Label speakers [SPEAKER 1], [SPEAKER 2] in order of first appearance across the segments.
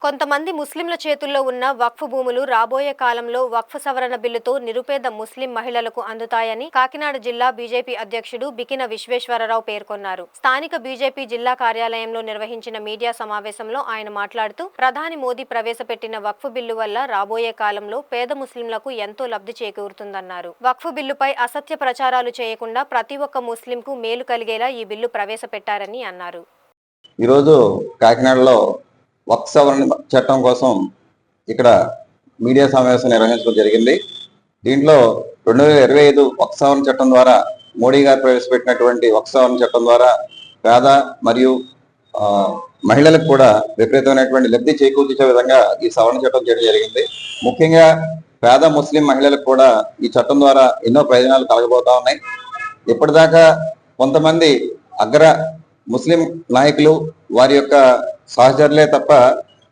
[SPEAKER 1] కొంతమంది ముస్లింల చేతుల్లో ఉన్న వక్ఫ్ భూములు రాబోయే కాలంలో వక్ఫ్ సవరణ బిల్లుతో నిరుపేద ముస్లిం మహిళలకు అందుతాయని కాకినాడ జిల్లా బీజేపీ అధ్యక్షుడు బికిన విశ్వేశ్వరరావు పేర్కొన్నారు. స్థానిక బీజేపీ జిల్లా కార్యాలయంలో నిర్వహించిన మీడియా సమావేశంలో ఆయన మాట్లాడుతూ ప్రధాని మోదీ ప్రవేశపెట్టిన వక్ఫ్ బిల్లు వల్ల రాబోయే కాలంలో పేద ముస్లింలకు ఎంతో లబ్ధి చేకూరుతుందన్నారు. వక్ఫ్ బిల్లుపై అసత్య ప్రచారాలు చేయకుండా ప్రతి ఒక్క ముస్లింకు మేలు కలిగేలా ఈ బిల్లు ప్రవేశపెట్టారని అన్నారు.
[SPEAKER 2] ఈరోజు కాకినాడలో వక్ఫ్ సవరణ చట్టం కోసం ఇక్కడ మీడియా సమావేశం నిర్వహించడం జరిగింది. దీంట్లో 2025 వక్ఫ్ సవరణ చట్టం ద్వారా మోడీ గారు ప్రవేశపెట్టినటువంటి వక్ఫ్ సవరణ చట్టం ద్వారా పేద మరియు మహిళలకు కూడా విపరీతమైనటువంటి లబ్ధి చేకూర్చే విధంగా ఈ సవరణ చట్టం చేయడం జరిగింది. ముఖ్యంగా పేద ముస్లిం మహిళలకు కూడా ఈ చట్టం ద్వారా ఎన్నో ప్రయోజనాలు కలగబోతా ఉన్నాయి. ఇప్పటిదాకా కొంతమంది అగ్ర ముస్లిం నాయకులు వారి యొక్క సహచరులే తప్ప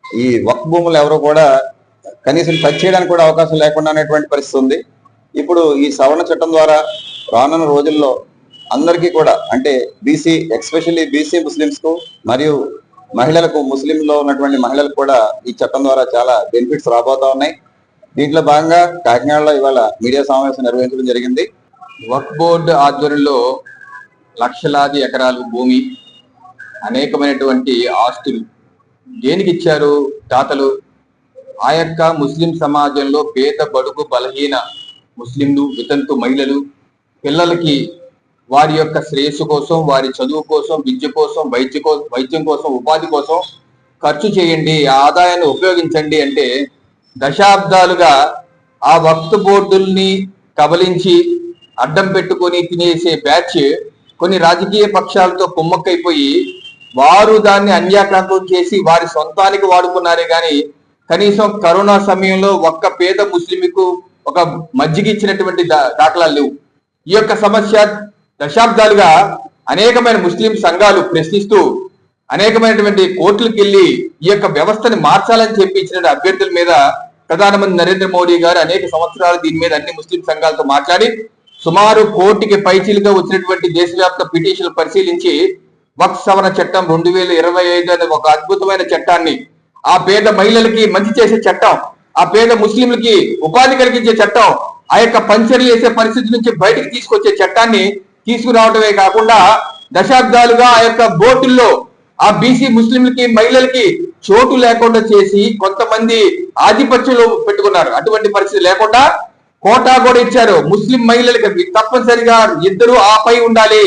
[SPEAKER 2] ఈ వక్ఫ్ భూములు ఎవరు కూడా కనీసం టచ్ చేయడానికి కూడా అవకాశం లేకుండా అనేటువంటి పరిస్థితి ఉంది. ఇప్పుడు ఈ సవరణ చట్టం ద్వారా రానున్న రోజుల్లో అందరికీ కూడా అంటే బీసీ ఎస్పెషల్లీ బీసీ ముస్లిమ్స్ కు మరియు మహిళలకు ముస్లింలో ఉన్నటువంటి మహిళలకు కూడా ఈ చట్టం ద్వారా చాలా బెనిఫిట్స్ రాబోతా ఉన్నాయి. దీంట్లో భాగంగా కాకినాడలో ఇవాళ మీడియా సమావేశం నిర్వహించడం జరిగింది.
[SPEAKER 3] వక్ఫ్ బోర్డు ఆధ్వర్యంలో లక్షలాది ఎకరాలు భూమి, అనేకమైనటువంటి ఆస్తులు దేనికి ఇచ్చారు దాతలు? ఆ యొక్క ముస్లిం సమాజంలో పేద బడుగు బలహీన ముస్లింలు, వితంతు మహిళలు పిల్లలకి వారి యొక్క శ్రేయస్సు కోసం, వారి చదువు కోసం, విద్య కోసం, వైద్యం కోసం, ఉపాధి కోసం ఖర్చు చేయండి, ఆ ఆదాయాన్ని ఉపయోగించండి అంటే దశాబ్దాలుగా ఆ వక్ఫ్ బోర్డుల్ని కబలించి అడ్డం పెట్టుకొని తినేసే బ్యాచ్ కొన్ని రాజకీయ పక్షాలతో కుమ్మక్కైపోయి వారు దాన్ని అన్యాక్రాంతం చేసి వారి సొంతానికి వాడుకున్నారే గాని కనీసం కరోనా సమయంలో ఒక్క పేద ముస్లింకు ఒక మజ్జిగ ఇచ్చినటువంటి దాఖలాలు లేవు. ఈ యొక్క సమస్య దశాబ్దాలుగా అనేకమైన ముస్లిం సంఘాలు ప్రశ్నిస్తూ అనేకమైనటువంటి కోర్టులకు వెళ్ళి ఈ యొక్క వ్యవస్థని మార్చాలని చెప్పి ఇచ్చిన అభ్యర్థుల మీద ప్రధానమంత్రి నరేంద్ర మోడీ గారు అనేక సంవత్సరాలు దీని మీద అన్ని ముస్లిం సంఘాలతో మాట్లాడి సుమారు 1 కోటికి పైచీలుగా వచ్చినటువంటి దేశవ్యాప్త పిటిషన్లు పరిశీలించి వక్ఫ్ సవరణ చట్టం 2025 అనే ఒక అద్భుతమైన చట్టాన్ని, ఆ పేద మహిళలకి మంచి చేసే చట్టం, ఆ పేద ముస్లింలకి ఉపాధి కలిగించే చట్టం, ఆ యొక్క పంచర్లు వేసే పరిస్థితి నుంచి బయటకు తీసుకొచ్చే చట్టాన్ని తీసుకురావడమే కాకుండా దశాబ్దాలుగా ఆ యొక్క బోర్డుల్లో ఆ బీసీ ముస్లింలకి మహిళలకి చోటు లేకుండా చేసి కొంతమంది ఆధిపత్యంలో పెట్టుకున్నారు. అటువంటి పరిస్థితి లేకుండా కోటా కూడా ఇచ్చారు. ముస్లిం మహిళలకి తప్పనిసరిగా 2 ఆపై ఉండాలి.